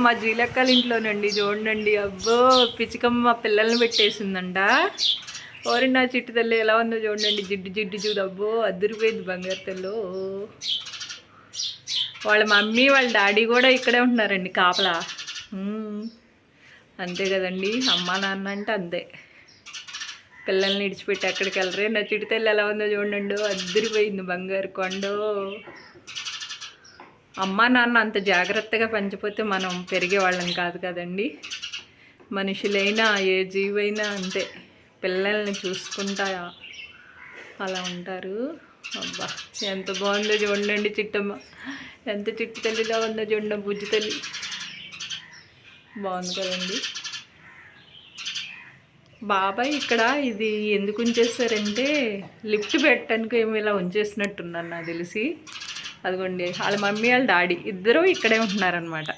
మా జీలక్కల ఇంట్లోనండి చూడండి. అబ్బో పిచ్చికమ్మ మా పిల్లల్ని పెట్టేసిందంట. ఓరి నా చిట్టు తల్లి ఎలా ఉందో చూడండి. జిడ్డు జిడ్డు చూడు. అబ్బో అదిరిపోయింది బంగారు తెల్లో. వాళ్ళ మమ్మీ వాళ్ళ డాడీ కూడా ఇక్కడే ఉంటున్నారండి కాపలా. అంతే కదండి, అమ్మ నాన్న అంటే అంతే. పిల్లల్ని ఇడిచిపెట్టి ఎక్కడికి వెళ్ళరే. నా చిట్టు తల్లి ఎలా ఉందో చూడండి. అదిరిపోయింది బంగారు కొండ. అమ్మ నాన్న అంత జాగ్రత్తగా పెంచిపోతే మనం పెరిగేవాళ్ళం కాదు కదండి. మనుషులైనా ఏ జీవైనా అంతే, పిల్లల్ని చూసుకుంటా అలా ఉంటారు. అబ్బా ఎంత బాగుందో చూడండి చిట్టమ్మ. ఎంత చిట్టు తల్లిలా ఉందో చూడండి బుజ్జి తల్లి. బాగుంది కదండి. బాబాయ్ ఇక్కడ ఇది ఎందుకు ఉంచేస్తారంటే లిఫ్ట్ పెట్టడానికి ఏమి ఇలా ఉంచేసినట్టున్నారు నాకు తెలిసి. అదిగోండి వాళ్ళ మమ్మీ వాళ్ళ డాడీ ఇద్దరూ ఇక్కడే ఉంటున్నారనమాట.